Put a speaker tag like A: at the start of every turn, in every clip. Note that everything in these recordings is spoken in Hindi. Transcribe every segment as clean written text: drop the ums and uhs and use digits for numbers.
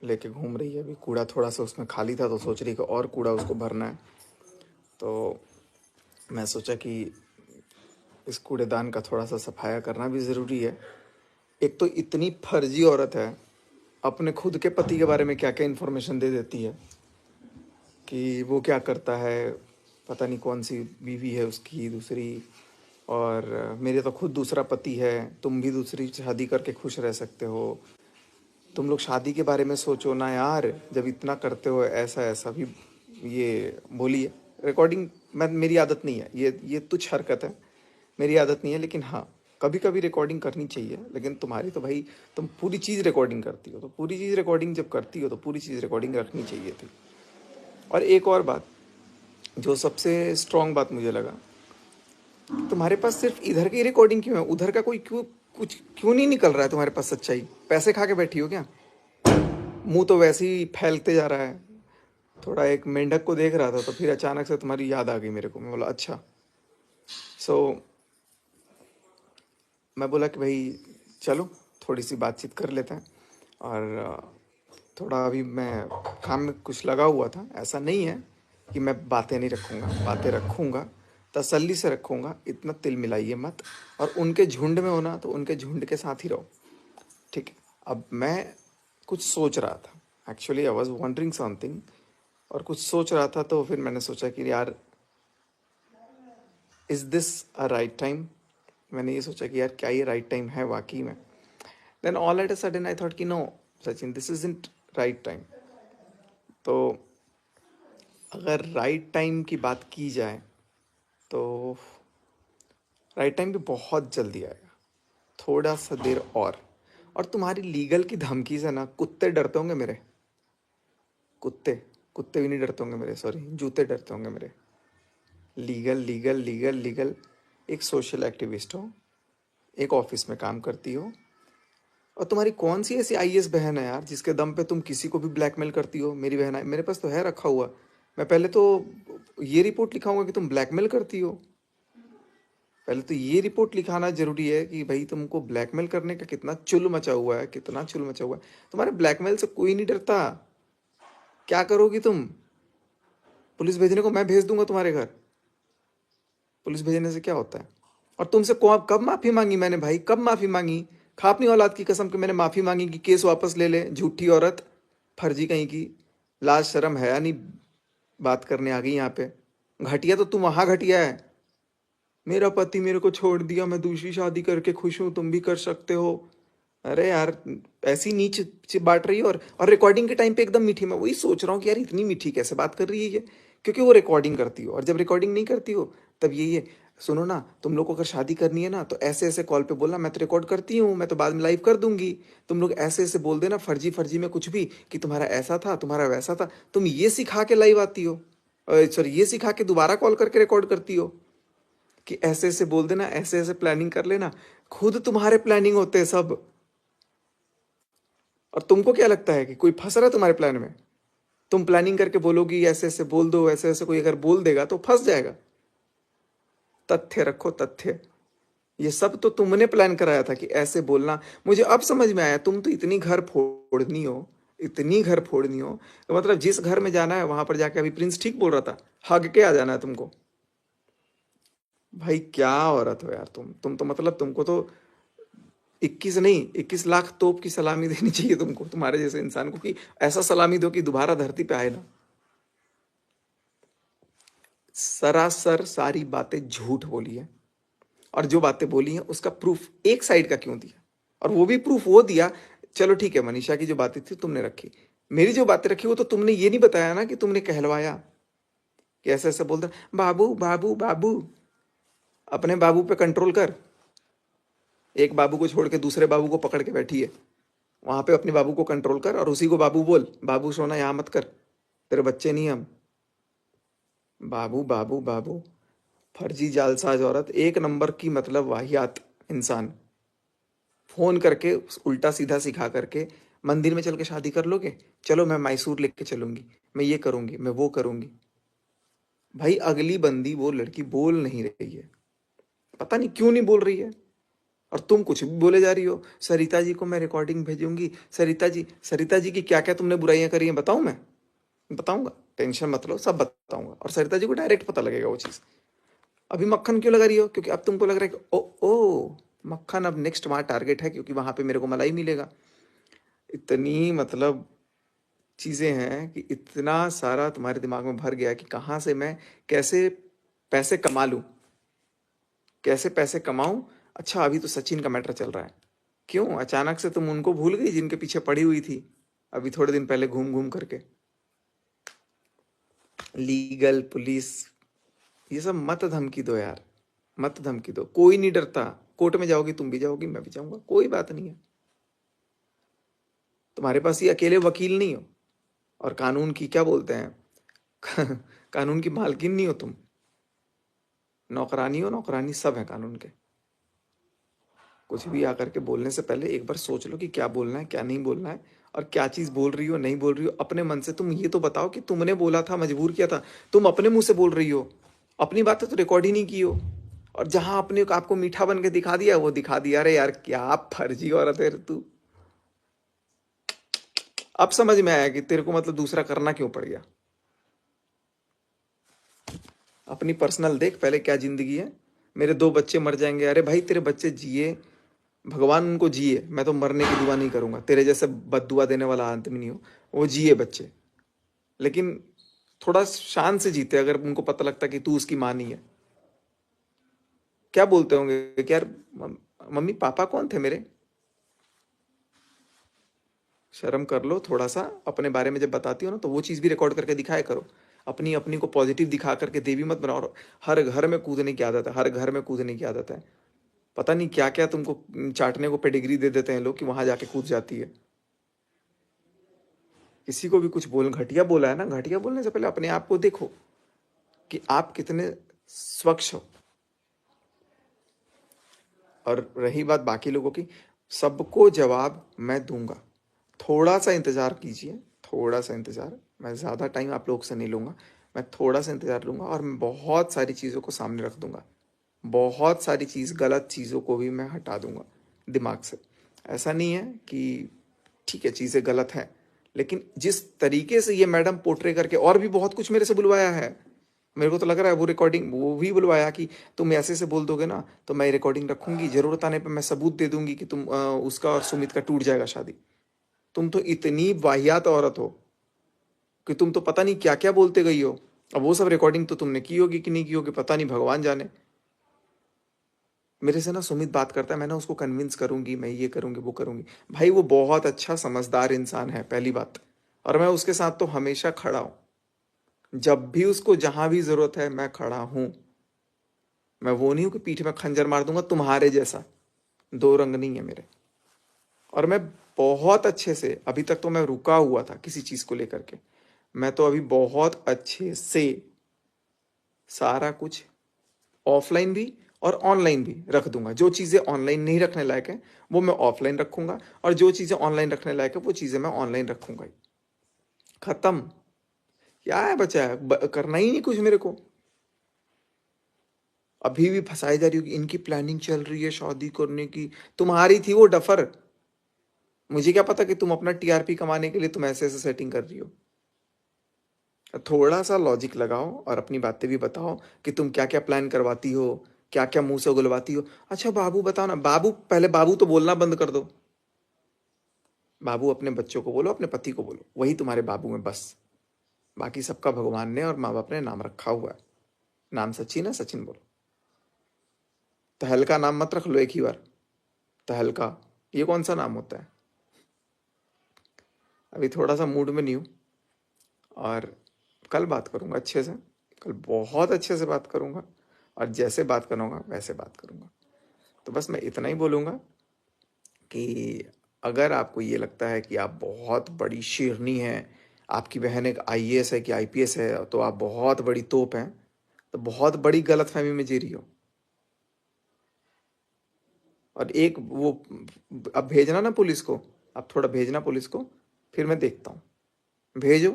A: लेके घूम रही है अभी। कूड़ा थोड़ा सा उसमें खाली था तो सोच रही कि और कूड़ा उसको भरना है। तो मैं सोचा कि इस कूड़ेदान का थोड़ा सा सफाया करना भी ज़रूरी है। एक तो इतनी फर्जी औरत है, अपने खुद के पति के बारे में क्या क्या इन्फॉर्मेशन दे देती है कि वो क्या करता है, पता नहीं कौन सी बीवी है उसकी दूसरी, और मेरे तो खुद दूसरा पति है, तुम भी दूसरी शादी करके खुश रह सकते हो। तुम लोग शादी के बारे में सोचो ना यार, जब इतना करते हो। ऐसा ऐसा भी ये बोली है। रिकॉर्डिंग मैं, मेरी आदत नहीं है, ये तुच्छ हरकत है, मेरी आदत नहीं है। लेकिन हाँ, कभी कभी रिकॉर्डिंग करनी चाहिए। लेकिन तुम्हारी तो भाई, तुम पूरी चीज़ रिकॉर्डिंग करती हो, तो पूरी चीज़ रिकॉर्डिंग जब करती हो तो पूरी चीज़ रिकॉर्डिंग रखनी चाहिए थी। और एक और बात, जो सबसे स्ट्रांग बात मुझे लगा, तुम्हारे पास सिर्फ इधर की रिकॉर्डिंग क्यों है, उधर का कोई क्यों, कुछ क्यों नहीं निकल रहा है तुम्हारे पास सच्चाई? पैसे खा के बैठी हो क्या? मुंह तो वैसे ही फैलते जा रहा है। थोड़ा एक मेंढक को देख रहा था तो फिर अचानक से तुम्हारी याद आ गई मेरे को। मैं बोला अच्छा। सो मैं बोला कि भाई चलो थोड़ी सी बातचीत कर लेते हैं। और थोड़ा अभी मैं काम में कुछ लगा हुआ था। ऐसा नहीं है कि मैं बातें नहीं रखूँगा, बातें रखूँगा, तसल्ली से रखूँगा, इतना तिल मिलाइए मत। और उनके झुंड में होना तो उनके झुंड के साथ ही रहो, ठीक है? अब मैं कुछ सोच रहा था, actually I was wondering something, और कुछ सोच रहा था। तो फिर मैंने सोचा कि यार, is this a right time? मैंने ये सोचा कि यार क्या ये राइट टाइम है वाकई में? Then all at a sudden I thought कि no Sachin, this is isn't right time. तो अगर राइट टाइम की बात की जाए तो राइट टाइम भी बहुत जल्दी आएगा, थोड़ा सा देर और तुम्हारी लीगल की धमकी से ना कुत्ते डरते होंगे मेरे। कुत्ते, कुत्ते भी नहीं डरते होंगे मेरे, सॉरी, जूते डरते होंगे मेरे। Legal legal legal legal. एक सोशल एक्टिविस्ट हो, एक ऑफिस में काम करती हो, और तुम्हारी कौन सी ऐसी आईएएस बहन है यार जिसके दम पे तुम किसी को भी ब्लैकमेल करती हो? मेरी बहन है, मेरे पास तो है रखा हुआ। मैं पहले तो ये रिपोर्ट लिखाऊंगा कि तुम ब्लैकमेल करती हो। पहले तो ये रिपोर्ट लिखाना जरूरी है कि भाई तुमको ब्लैकमेल करने का कितना चुल मचा हुआ है, कितना चुल मचा हुआ है। तुम्हारे ब्लैकमेल से कोई नहीं डरता। क्या करोगी तुम? पुलिस भेजने को मैं भेज दूंगा तुम्हारे घर। पुलिस भेजने से क्या होता है? और तुमसे कब माफी मांगी मैंने भाई, कब माफी मांगी? खा अपनी औलाद की कसम कि मैंने माफी मांगी कि केस वापस ले ले? झूठी औरत, फर्जी कहीं की, लाज शर्म है या नहीं? बात करने आ गई यहाँ पे। घटिया तो तुम वहां घटिया है। मेरा पति मेरे को छोड़ दिया, मैं दूसरी शादी करके खुश हूं, तुम भी कर सकते हो। अरे यार, ऐसी नीच बांट रही है। और रिकॉर्डिंग के टाइम पे एकदम मीठी। मैं वही सोच रहा हूँ कि यार इतनी मीठी कैसे बात कर रही है ये? क्योंकि वो रिकॉर्डिंग करती हो, और जब रिकॉर्डिंग नहीं करती हो तब ये सुनो ना, तुम लोग को अगर शादी करनी है ना तो ऐसे ऐसे कॉल पे बोलना, मैं तो रिकॉर्ड करती हूँ, मैं तो बाद में लाइव कर दूंगी। तुम लोग ऐसे ऐसे बोल देना फर्जी फर्जी में कुछ भी, कि तुम्हारा ऐसा था, तुम्हारा वैसा था। तुम ये सिखा के लाइव आती हो, सॉरी, ये सिखा के दोबारा कॉल करके रिकॉर्ड करती हो कि ऐसे ऐसे बोल देना, ऐसे ऐसे प्लानिंग कर लेना। खुद तुम्हारे प्लानिंग होते हैं सब। और तुमको क्या लगता है कि कोई फंस रहा है तुम्हारे प्लान में? तुम प्लानिंग करके बोलोगी ऐसे ऐसे बोल दो, ऐसे ऐसे कोई अगर बोल देगा तो फंस जाएगा। तथ्य रखो, तथ्य। ये सब तो तुमने प्लान कराया था कि ऐसे बोलना। मुझे अब समझ में आया, तुम तो इतनी घर फोड़नी हो, इतनी घर फोड़नी हो, तो मतलब जिस घर में जाना है वहां पर जाके, अभी प्रिंस ठीक बोल रहा था, हग के आ जाना है तुमको। भाई क्या औरत हो यार तुम तो मतलब तुमको तो 21 नहीं, 21 लाख तोप की सलामी देनी चाहिए तुमको, तुम्हारे जैसे इंसान को, कि ऐसा सलामी दो कि दोबारा धरती पे आए ना। सरासर सारी बातें झूठ बोली है। और जो बातें बोली हैं उसका प्रूफ एक साइड का क्यों दिया? और वो भी प्रूफ वो दिया। चलो ठीक है, मनीषा की जो बातें थी तुमने रखी, मेरी जो बातें रखी वो तो तुमने ये नहीं बताया ना कि तुमने कहलवाया कि ऐसे ऐसे बोलते बाबू बाबू बाबू। अपने बाबू पे कंट्रोल कर। एक बाबू को छोड़ के दूसरे बाबू को पकड़ के बैठी है। वहां पे अपने बाबू को कंट्रोल कर और उसी को बाबू बोल। बाबू सोना यहाँ मत कर, तेरे बच्चे नहीं हम। बाबू बाबू बाबू। फर्जी जालसाज औरत, एक नंबर की, मतलब वाहियात इंसान। फोन करके उल्टा सीधा सिखा करके मंदिर में चल के शादी कर लोगे? चलो मैं मैसूर लेके चलूंगी, मैं ये करूंगी, मैं वो करूंगी। भाई अगली बंदी वो लड़की बोल नहीं रही है, पता नहीं क्यों नहीं बोल रही है। और तुम कुछ भी बोले जा रही हो। सरिता जी को मैं रिकॉर्डिंग भेजूंगी, सरिता जी की क्या क्या तुमने बुराइयां करी हैं बताऊं मैं? बताऊंगा, टेंशन मत लो, सब बताऊंगा। और सरिता जी को डायरेक्ट पता लगेगा वो चीज़। अभी मक्खन क्यों लगा रही हो? क्योंकि अब तुमको लग रहा है कि ओ मक्खन अब नेक्स्ट वहां टारगेट है, क्योंकि वहां पे मेरे को मलाई मिलेगा। इतनी मतलब चीजें हैं कि इतना सारा तुम्हारे दिमाग में भर गया कि कहाँ से मैं कैसे पैसे कमा लूं, कैसे पैसे कमाऊं। अच्छा अभी तो सचिन का मैटर चल रहा है। क्यों अचानक से तुम उनको भूल गई जिनके पीछे पड़ी हुई थी अभी थोड़े दिन पहले घूम घूम करके? लीगल पुलिस ये सब मत धमकी दो यार, मत धमकी दो। कोई नहीं डरता। कोर्ट में जाओगी तुम भी जाओगी, मैं भी जाऊंगा, कोई बात नहीं है। तुम्हारे पास ये अकेले वकील नहीं हो और कानून की क्या बोलते हैं कानून की मालकिन नहीं हो तुम। नौकरानी हो, नौकरानी सब है कानून के। कुछ भी आकर के बोलने से पहले एक बार सोच लो कि क्या बोलना है क्या नहीं बोलना है, और क्या चीज बोल रही हो नहीं बोल रही हो अपने मन से। तुम ये तो बताओ कि तुमने बोला था, मजबूर किया था, तुम अपने मुंह से बोल रही हो। अपनी बातें तो रिकॉर्ड ही नहीं की हो, और जहां अपने आपको मीठा बन के दिखा दिया वो दिखा दिया। अरे यार क्या फर्जी औरत है तू। अब समझ में आया कि तेरे को मतलब दूसरा करना क्यों पड़ गया। अपनी पर्सनल देख पहले क्या जिंदगी है। मेरे 2 बच्चे मर जाएंगे, अरे भाई तेरे बच्चे जिए, भगवान उनको जिए, मैं तो मरने की दुआ नहीं करूंगा, तेरे जैसे बददुआ देने वाला आदमी नहीं हो। वो जिए बच्चे, लेकिन थोड़ा शान से जीते अगर उनको पता लगता कि तू उसकी माँ नहीं है। क्या बोलते होंगे कि यार मम्मी पापा कौन थे मेरे? शर्म कर लो थोड़ा सा। अपने बारे में जब बताती हो ना तो वो चीज़ भी रिकॉर्ड करके दिखाया करो। अपनी अपनी को पॉजिटिव दिखा करके देवी मत बनाओ। हर घर में कूदने की आदत है, हर घर में कूदने की आदत है। पता नहीं क्या क्या तुमको चाटने को पेडिग्री दे देते हैं लोग कि वहां जाके कूद जाती है। किसी को भी कुछ बोल घटिया बोला है ना, घटिया बोलने से पहले अपने आप को देखो कि आप कितने स्वच्छ हो। और रही बात बाकी लोगों की, सबको जवाब मैं दूंगा। थोड़ा सा इंतजार कीजिए, थोड़ा सा इंतजार। मैं ज़्यादा टाइम आप लोगों से नहीं लूँगा, मैं थोड़ा सा इंतजार लूँगा और मैं बहुत सारी चीज़ों को सामने रख दूंगा। बहुत सारी चीज़ गलत चीज़ों को भी मैं हटा दूंगा दिमाग से। ऐसा नहीं है कि ठीक है चीज़ें गलत हैं, लेकिन जिस तरीके से ये मैडम पोर्ट्रे करके और भी बहुत कुछ मेरे से बुलवाया है, मेरे को तो लग रहा है वो रिकॉर्डिंग वो भी बुलवाया कि तुम ऐसे से बोल दोगे ना तो मैं रिकॉर्डिंग रखूंगी, जरूरत आने पे मैं सबूत दे दूंगी कि तुम उसका और सुमित का टूट जाएगा शादी। तुम तो इतनी वाहियात औरत हो कि तुम तो पता नहीं क्या क्या बोलते गई हो। अब वो सब रिकॉर्डिंग तो तुमने की होगी कि नहीं की होगी पता नहीं, भगवान जाने। मेरे से ना सुमित बात करता है, मैं ना उसको कन्विंस करूंगी, मैं ये करूंगी वो करूंगी। भाई वो बहुत अच्छा समझदार इंसान है पहली बात, और मैं उसके साथ तो हमेशा खड़ा हूं। जब भी उसको जहां भी जरूरत है मैं खड़ा हूं। मैं वो नहीं हूं कि पीठ में खंजर मार दूंगा तुम्हारे जैसा। दो रंग नहीं है मेरे। और मैं बहुत अच्छे से, अभी तक तो मैं रुका हुआ था किसी चीज को लेकर के, मैं तो अभी बहुत अच्छे से सारा कुछ ऑफलाइन भी और ऑनलाइन भी रख दूंगा। जो चीज़ें ऑनलाइन नहीं रखने लायक है वो मैं ऑफलाइन रखूंगा, और जो चीज़ें ऑनलाइन रखने लायक है वो चीज़ें मैं ऑनलाइन रखूंगा। खत्म। क्या है बचा है? करना ही नहीं कुछ मेरे को। अभी भी फंसाई जा रही हो कि इनकी प्लानिंग चल रही है शादी करने की। तुम्हारी थी वो डफर। मुझे क्या पता कि तुम अपना टीआरपी कमाने के लिए तुम ऐसे ऐसे सेटिंग कर रही हो। थोड़ा सा लॉजिक लगाओ और अपनी बातें भी बताओ कि तुम क्या क्या प्लान करवाती हो, क्या क्या मुंह से उगलवाती हो। अच्छा बाबू बताओ ना, बाबू पहले बाबू तो बोलना बंद कर दो। बाबू अपने बच्चों को बोलो, अपने पति को बोलो, वही तुम्हारे बाबू में बस। बाकी सबका भगवान ने और माँ बाप ने नाम रखा हुआ है। नाम सचिन है, सचिन बोलो। तहलका नाम मत रख लो एक ही बार। तहलका ये कौन सा नाम होता है? अभी थोड़ा सा मूड में नहीं हूँ, और कल बात करूंगा अच्छे से। कल बहुत अच्छे से बात करूंगा, और जैसे बात करूंगा वैसे बात करूंगा। तो बस मैं इतना ही बोलूंगा कि अगर आपको ये लगता है कि आप बहुत बड़ी शेरनी हैं, आपकी बहन एक आईएएस है कि आईपीएस है, तो आप बहुत बड़ी तोप हैं, तो बहुत बड़ी गलतफहमी में जी रही हो। और एक वो अब भेजना ना पुलिस को, अब थोड़ा भेजना पुलिस को, फिर मैं देखता हूँ। भेजो।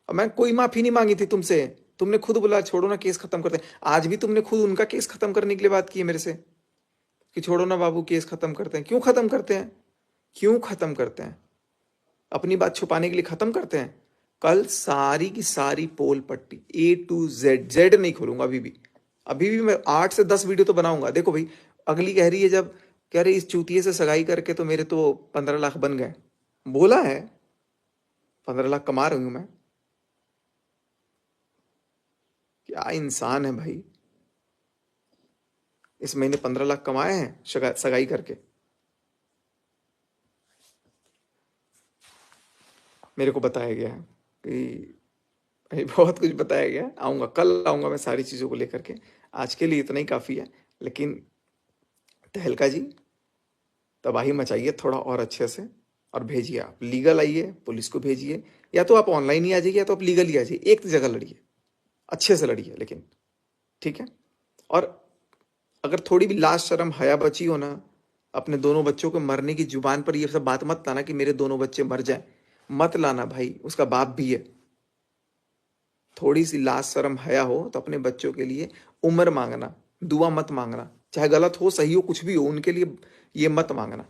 A: और मैं कोई माफी नहीं मांगी थी तुमसे। तुमने खुद बोला छोड़ो ना केस खत्म करते हैं। आज भी तुमने खुद उनका केस खत्म करने के लिए बात की है मेरे से। कि छोड़ो ना बाबू, केस खत्म करते हैं। क्यों खत्म करते हैं? क्यों खत्म करते हैं? अपनी बात छुपाने के लिए खत्म करते हैं। कल सारी की सारी पोल पट्टी A to Z, जेड नहीं खोलूंगा अभी भी मैं 8 से 10 वीडियो तो बनाऊंगा। देखो भाई, अगली कह रही है जब, कह रही इस चूतिए से सगाई करके तो मेरे तो 15 लाख बन गए। बोला है 15 लाख कमा रही हूं मैं। क्या इंसान है भाई। इस महीने 15 लाख कमाए हैं सगाई करके। मेरे को बताया गया है कि भाई बहुत कुछ बताया गया है। आऊंगा, कल आऊंगा मैं सारी चीजों को लेकर के। आज के लिए इतना ही काफी है। लेकिन तहलका जी, तबाही मचाइए थोड़ा और अच्छे से, और भेजिए। आप लीगल आइए, पुलिस को भेजिए, या तो आप ऑनलाइन ही आ जाइए, या तो आप लीगल ही आ जाइए। एक जगह लड़िए, अच्छे से लड़िए लेकिन, ठीक है? और अगर थोड़ी भी लाज शर्म हया बची हो ना, अपने दोनों बच्चों के मरने की जुबान पर ये सब बात मत लाना कि मेरे दोनों बच्चे मर जाएं। मत लाना भाई, उसका बाप भी है। थोड़ी सी लाज शर्म हया हो तो अपने बच्चों के लिए उम्र मांगना, दुआ मत मांगना। चाहे गलत हो सही हो कुछ भी हो, उनके लिए ये मत मांगना।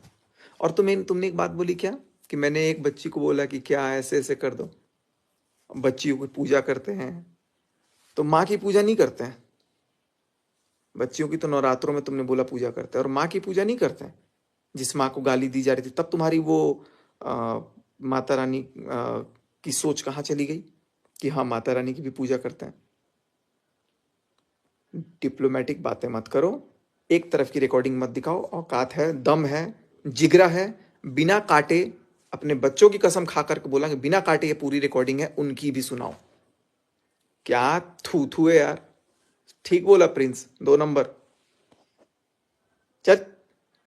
A: और तुमने एक बात बोली क्या, कि मैंने एक बच्ची को बोला कि क्या ऐसे ऐसे कर दो। बच्चियों की पूजा करते हैं तो माँ की पूजा नहीं करते हैं। बच्चियों की तो नवरात्रों में तुमने बोला पूजा करते हैं, और माँ की पूजा नहीं करते हैं। जिस माँ को गाली दी जा रही थी, तब तुम्हारी वो माता रानी की सोच कहाँ चली गई कि हाँ माता रानी की भी पूजा करते हैं? डिप्लोमेटिक बातें मत करो, एक तरफ की रिकॉर्डिंग मत दिखाओ। औकात है, दम है, जिगरा है, बिना काटे, अपने बच्चों की कसम खा करके बोला कि बिना काटे ये पूरी रिकॉर्डिंग है, उनकी भी सुनाओ। क्या थू थू है यार। ठीक बोला प्रिंस, 2 नंबर। चल।